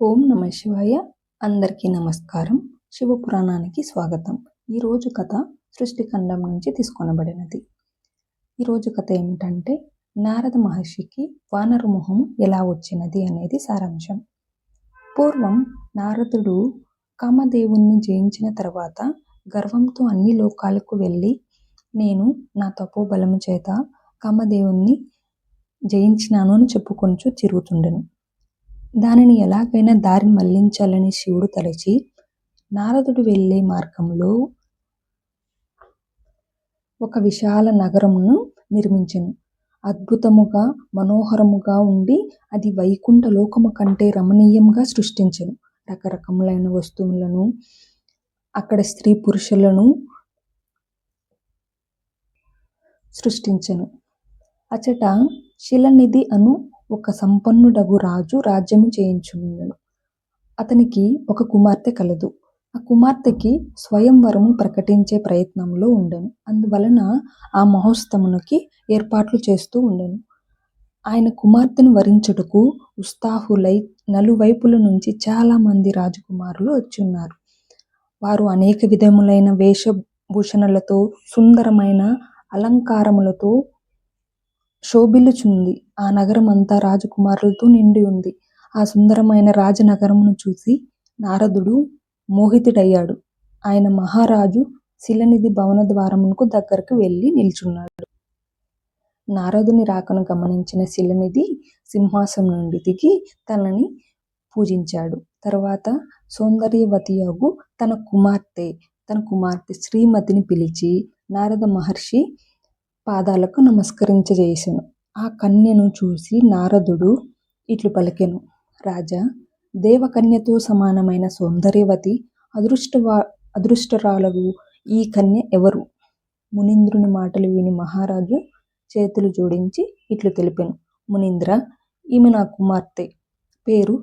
ఓం నమ శివాయ. అందరికీ నమస్కారం. శివపురాణానికి స్వాగతం. ఈరోజు కథ సృష్టిఖండం నుంచి తీసుకొనబడినది. ఈరోజు కథ ఏమిటంటే నారద మహర్షికి వానర మొహం ఎలా వచ్చినది అనేది సారాంశం. పూర్వం నారదుడు కామదేవుణ్ణి జయించిన తర్వాత గర్వంతో అన్ని లోకాలకు వెళ్ళి నేను నా తపోబలము చేత కామదేవుణ్ణి జయించినాను అని చెప్పుకొంచు తిరుగుతుండెను. దానిని ఎలాగైనా దారి మళ్లించాలని శివుడు తలచి నారదుడు వెళ్ళే మార్గంలో ఒక విశాల నగరమును నిర్మించెను. అద్భుతముగా మనోహరముగా ఉండి అది వైకుంఠ లోకము కంటే రమణీయంగా సృష్టించెను. రకరకములైన వస్తువులను అక్కడ స్త్రీ పురుషులను సృష్టించెను. అచట శిలనిధి అను ఒక సంపన్నుడగు రాజు రాజ్యము చేయించుండెను. అతనికి ఒక కుమార్తె కలదు. ఆ కుమార్తెకి స్వయంవరము ప్రకటించే ప్రయత్నంలో ఉండెను. అందువలన ఆ మహోత్సవమునకి ఏర్పాట్లు చేస్తూ ఉండెను. ఆయన కుమార్తెను వరించుటకు ఉత్సాహులై నలువైపుల నుంచి చాలా మంది రాజకుమారులు వచ్చి ఉన్నారు. వారు అనేక విధములైన వేషభూషణలతో సుందరమైన అలంకారములతో శోభిల్లుచుంది. ఆ నగరం అంతా రాజకుమారులతో నిండి ఉంది. ఆ సుందరమైన రాజనగరమును చూసి నారదుడు మోహితుడయ్యాడు. ఆయన మహారాజు శిలనిధి భవన ద్వారమునకు దగ్గరకు వెళ్ళి నిల్చున్నాడు. నారదుని రాకను గమనించిన శిలనిధి సింహాసనం నుండి దిగి తనని పూజించాడు. తర్వాత సౌందర్యవతియగు తన కుమార్తె శ్రీమతిని పిలిచి నారద మహర్షి పాదాలకు నమస్కరించజేసెను. ఆ కన్యను చూసి నారదుడు ఇట్లు పలికెను. రాజా, దేవకన్యతో సమానమైన సౌందర్యవతి అదృష్టరాలగు ఈ కన్య ఎవరు? మునీంద్రుని మాటలు విని మహారాజు చేతులు జోడించి ఇట్లు తెలిపెను. మునీంద్ర, ఈమె నా కుమార్తె, పేరు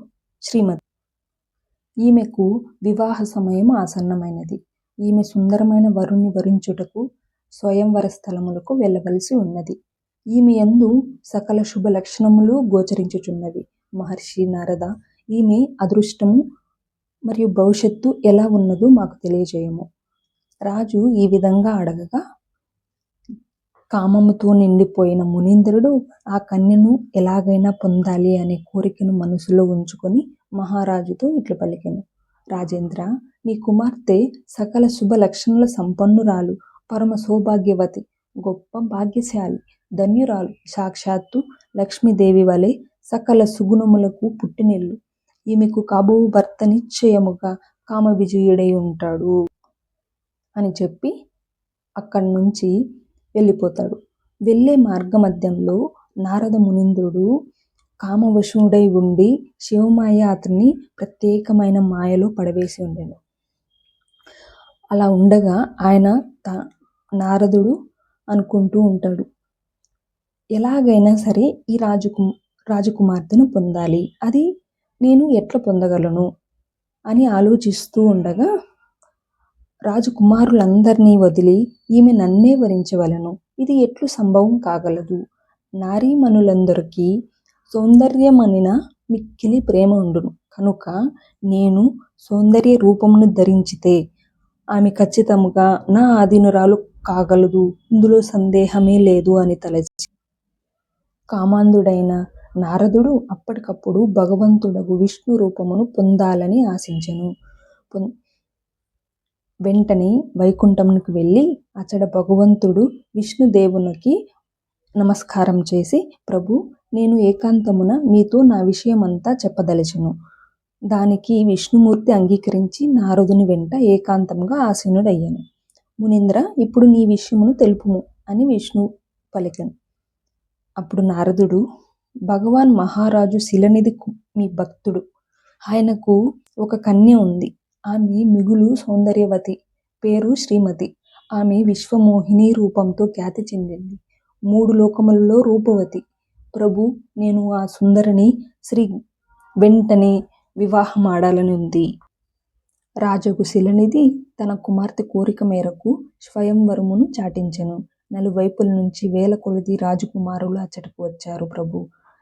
శ్రీమతి. ఈమెకు వివాహ సమయం ఆసన్నమైనది. ఈమె సుందరమైన వరుణ్ణి వరించుటకు స్వయంవర స్థలములకు వెళ్ళవలసి ఉన్నది. ఈమె యందు సకల శుభ లక్షణములు గోచరించుచున్నవి. మహర్షి నారద, ఈమె అదృష్టము మరియు భవిష్యత్తు ఎలా ఉన్నదో మాకు తెలియజేయము. రాజు ఈ విధంగా అడగగా కామముతో నిండిపోయిన మునీంద్రుడు ఆ కన్యను ఎలాగైనా పొందాలి అనే కోరికను మనసులో ఉంచుకొని మహారాజుతో ఇట్లు పలికెను. రాజేంద్ర, నీ కుమార్తె సకల శుభ లక్షణాల సంపన్నురాలు, పరమ సౌభాగ్యవతి, గొప్ప భాగ్యశాలి, ధన్యురాలు, సాక్షాత్తు లక్ష్మీదేవి వలె సకల సుగుణములకు పుట్టినిల్లు. ఈమెకు కాబో భర్త నిశ్చయముగా కామ విజయుడై ఉంటాడు అని చెప్పి అక్కడి నుంచి వెళ్ళిపోతాడు. వెళ్ళే మార్గమధ్యంలో నారద మునీంద్రుడు కామవశుడై ఉండి శివమాయ అతన్ని ప్రత్యేకమైన మాయలో పడవేసి ఉండెను. అలా ఉండగా ఆయన నారదుడు అనుకుంటూ ఉంటాడు, ఎలాగైనా సరే ఈ రాజకుమార్తెను పొందాలి, అది నేను ఎట్లా పొందగలను అని ఆలోచిస్తూ ఉండగా రాజకుమారులందరినీ వదిలి ఈమె నన్నే వరించవలను, ఇది ఎట్లు సంభవం కాగలదు? నారీమణులందరికీ సౌందర్యమనిన మిక్కిలి ప్రేమ ఉండును కనుక నేను సౌందర్య రూపమును ధరించితే ఆమె ఖచ్చితముగా నా ఆధీనురాలు కాగలదు, ఇందులో సందేహమే లేదు అని తలచి కామాంధుడైన నారదుడు అప్పటికప్పుడు భగవంతుడగు విష్ణు రూపమును పొందాలని ఆశించెను. వెంటనే వైకుంఠమునికి వెళ్ళి అచట భగవంతుడు విష్ణుదేవునికి నమస్కారం చేసి, ప్రభు, నేను ఏకాంతమున మీతో నా విషయమంతా చెప్పదలచెను. దానికి విష్ణుమూర్తి అంగీకరించి నారదుని వెంట ఏకాంతంగా ఆసీనుడయ్యాను. మునీంద్ర, ఇప్పుడు నీ విషయమును తెలుపుము అని విష్ణు పలికెను. అప్పుడు నారదుడు, భగవాన్ మహారాజు శిలనిధి మీ భక్తుడు. ఆయనకు ఒక కన్య ఉంది. ఆమె మిగులు సౌందర్యవతి, పేరు శ్రీమతి. ఆమె విశ్వమోహిని రూపంతో ఖ్యాతి చెందింది. 3 లోకములలో రూపవతి. ప్రభు, నేను ఆ సుందరిని వెంటనే వివాహమాడాలని ఉంది. రాజగు శిలనిధి తన కుమార్తె కోరిక మేరకు స్వయంవరమును చాటించెను. నలువైపుల నుంచి 1000 కొలది రాజకుమారులు అచ్చటకు వచ్చారు. ప్రభు,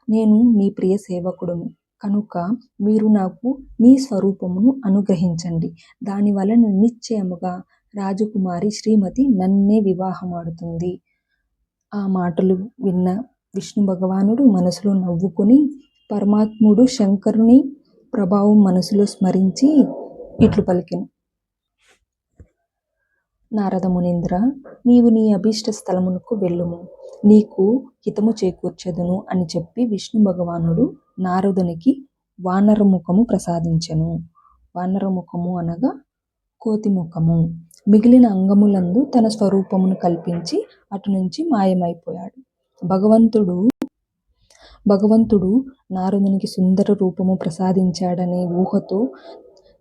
నేను మీ ప్రియ సేవకుడును కనుక మీరు నాకు నీ స్వరూపమును అనుగ్రహించండి. దానివలన నిశ్చయముగా రాజకుమారి శ్రీమతి నన్నే వివాహమాడుతుంది. ఆ మాటలు విన్న విష్ణు భగవానుడు మనసులో నవ్వుకొని పరమాత్ముడు శంకరుని ప్రభావం మనసులో స్మరించి ఇట్లు పలికెను. నారద మునీంద్ర, నీవు నీ అభీష్ట స్థలమునకు వెళ్ళుము, నీకు హితము చేకూర్చెదను అని చెప్పి విష్ణు భగవానుడు నారదునికి వానరముఖము ప్రసాదించెను. వానరముఖము అనగా కోతి ముఖము. మిగిలిన అంగములందు తన స్వరూపమును కల్పించి అటు నుంచి మాయమైపోయాడు. భగవంతుడు నారదునికి సుందర రూపము ప్రసాదించాడనే ఊహతో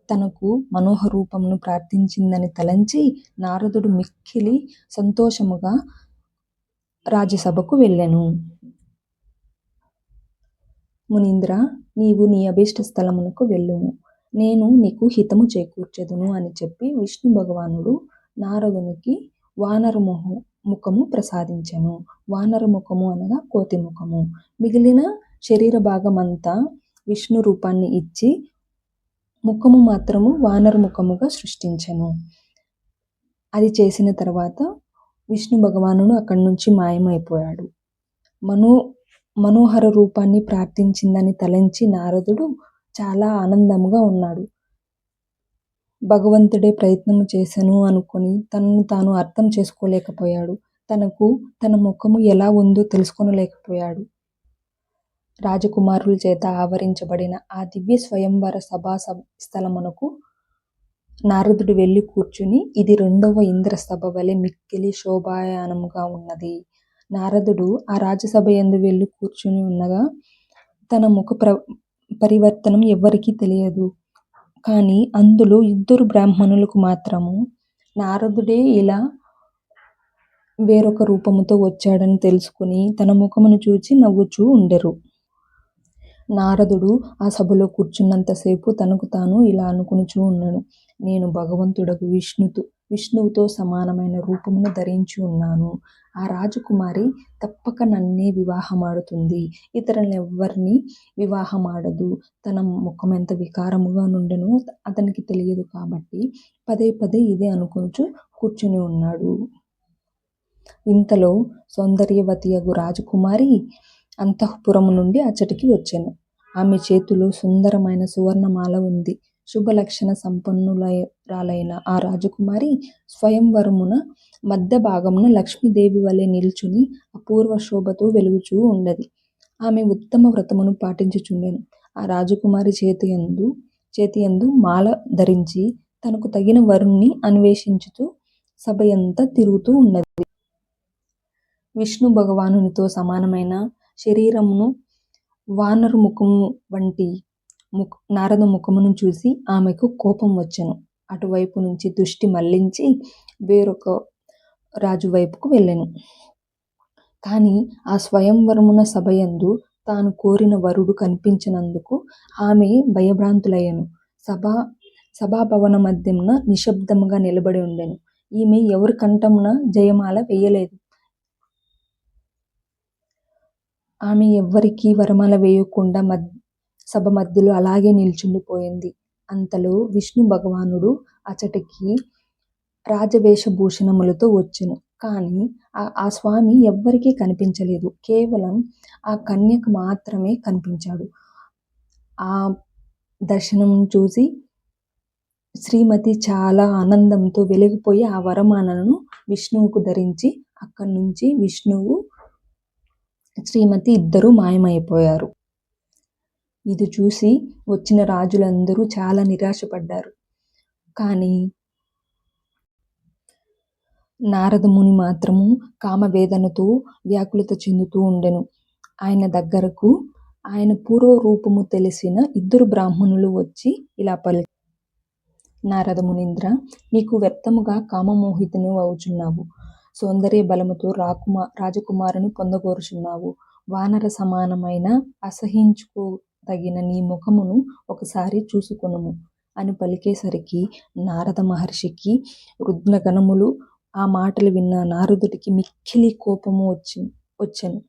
తనకు మనోహర రూపమును ప్రార్థించిందని తలంచి నారదుడు మిక్కిలి సంతోషముగా రాజ్యసభకు వెళ్ళెను. మునీంద్ర, నీవు నీ అభీష్ట స్థలమునకు వెళ్ళుము, నేను నీకు హితము చేకూర్చెదను అని చెప్పి విష్ణు భగవానుడు నారదునికి వానరముఖము ప్రసాదించెను. వానరముఖము అనగా కోతి ముఖము. మిగిలిన శరీర భాగమంతా విష్ణు రూపాన్ని ఇచ్చి ముఖము మాత్రము వానరముఖముగా సృష్టించెను. అది చేసిన తర్వాత విష్ణు భగవానుడు అక్కడి నుంచి మాయమైపోయాడు. మనోహర రూపాన్ని ప్రార్థించిందని తలంచి నారదుడు చాలా ఆనందముగా ఉన్నాడు. భగవంతుడే ప్రయత్నం చేశాను అనుకొని తనను తాను అర్థం చేసుకోలేకపోయాడు. తన ముఖము ఎలా ఉందో తెలుసుకోలేకపోయాడు. రాజకుమారుల చేత ఆవరించబడిన ఆ దివ్య స్వయంవర సభా స్థలమునకు నారదుడు వెళ్ళి కూర్చుని, ఇది 2వ ఇంద్రసభ వలె మిక్కిలి శోభాయమానముగా ఉన్నది. నారదుడు ఆ రాజసభ యందు వెళ్ళి కూర్చుని ఉండగా తన ముఖ పరివర్తనం ఎవ్వరికీ తెలియదు. కానీ అందులో 2 బ్రాహ్మణులకు మాత్రము నారదుడే ఇలా వేరొక రూపముతో వచ్చాడని తెలుసుకుని తన ముఖమును చూచి నవ్వుచూ ఉండెరు. నారదుడు ఆ సభలో కూర్చున్నంతసేపు తనకు తాను ఇలా అనుకొనుచూ ఉన్నాడు. నేను భగవంతుడగు విష్ణువుతో సమానమైన రూపమును ధరించి ఉన్నాను. ఆ రాజకుమారి తప్పక నన్నే వివాహమాడుతుంది, ఇతరులెవ్వరిని వివాహమాడదు. తన ముఖం ఎంత వికారముగా నుండెనో అతనికి తెలియదు కాబట్టి పదే పదే ఇదే అనుకొనుచు కూర్చుని ఉన్నాడు. ఇంతలో సౌందర్యవతియగు రాజకుమారి అంతఃపురము నుండి అచ్చటికి వచ్చెను. ఆమె చేతిలో సుందరమైన సువర్ణమాల ఉంది. శుభలక్షణ సంపన్నురాలైన ఆ రాజకుమారి స్వయంవరమున మధ్య భాగమున లక్ష్మీదేవి వలె నిల్చుని అపూర్వ శోభతో వెలుగుచూ ఉండెది. ఆమె ఉత్తమ వ్రతమును పాటించుచుండెను. ఆ రాజకుమారి చేతియందు మాల ధరించి తనకు తగిన వరుణ్ణి అన్వేషించుతూ సభయంతా తిరుగుతూ ఉన్నది. విష్ణు భగవానునితో సమానమైన శరీరమును వానర ముఖము వంటి నారద ముఖమును చూసి ఆమెకు కోపం వచ్చెను. అటువైపు నుంచి దృష్టి మళ్లించి వేరొక రాజు వైపుకు వెళ్ళెను. కానీ ఆ స్వయంవరమున సభయందు తాను కోరిన వరుడు కనిపించినందుకు ఆమె భయభ్రాంతులయ్యెను. సభాభవన మధ్యమున నిశ్శబ్దముగా నిలబడి ఉండెను. ఈమె ఎవరి కంఠమున జయమాల వేయలేదు. ఆమె ఎవ్వరికీ వరమాల వేయకుండా సభ మధ్యలో అలాగే నిల్చుండిపోయింది. అంతలో విష్ణు భగవానుడు అచ్చటికి రాజవేషభూషణములతో వచ్చెను. కానీ ఆ స్వామి ఎవ్వరికీ కనిపించలేదు. కేవలం ఆ కన్యకు మాత్రమే కనిపించాడు. ఆ దర్శనం చూసి శ్రీమతి చాలా ఆనందంతో వెలిగిపోయి ఆ వరమాలను విష్ణువుకు ధరించి అక్కడి నుంచి విష్ణువు శ్రీమతి ఇద్దరూ మాయమైపోయారు. ఇది చూసి వచ్చిన రాజులందరూ చాలా నిరాశపడ్డారు. కానీ నారద ముని మాత్రము కామవేదనతో వ్యాకులత చెందుతూ ఉండెను. ఆయన దగ్గరకు ఆయన పూర్వ రూపము తెలిసిన 2 బ్రాహ్మణులు వచ్చి ఇలా నారద మునీంద్ర, నీకు వ్యర్థముగా కామమోహితుని అవుచున్నావు. సౌందర్య బలముతో రాజకుమారుని పొందగోరుచున్నావు. వానర సమానమైన అసహించుకోదగిన నీ ముఖమును ఒకసారి చూసుకొనుము అని పలికేసరికి నారద మహర్షికి రుద్రగణములు ఆ మాటలు విన్న నారదుడికి మిక్కిలి కోపము వచ్చెను.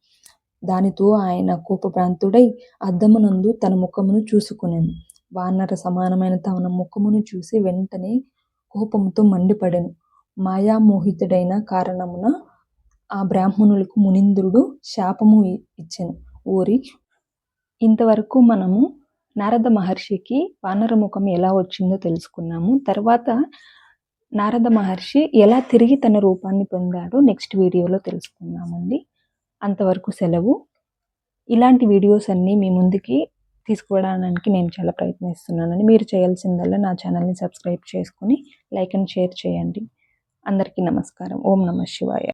దానితో ఆయన కోపభ్రాంతుడై అద్దమునందు తన ముఖమును చూసుకొనెను. వానర సమానమైన తన ముఖమును చూసి వెంటనే కోపముతో మండిపడెను. మాయామోహితుడైన కారణమున ఆ బ్రాహ్మణులకు మునీంద్రుడు శాపము ఇచ్చెను. ఓరి, ఇంతవరకు మనము నారద మహర్షికి వానర ముఖం ఎలా వచ్చిందో తెలుసుకున్నాము. తర్వాత నారద మహర్షి ఎలా తిరిగి తన రూపాన్ని పొందాడో నెక్స్ట్ వీడియోలో తెలుసుకుందామండి. అంతవరకు సెలవు. ఇలాంటి వీడియోస్ అన్నీ మీ ముందుకి తీసుకురావడానికి నేను చాలా ప్రయత్నిస్తున్నానండి. మీరు చేయాల్సిందల్లా నా ఛానల్ని సబ్స్క్రైబ్ చేసుకుని లైక్ అండ్ షేర్ చేయండి. అందరికీ నమస్కారం. ఓం నమః శివాయ.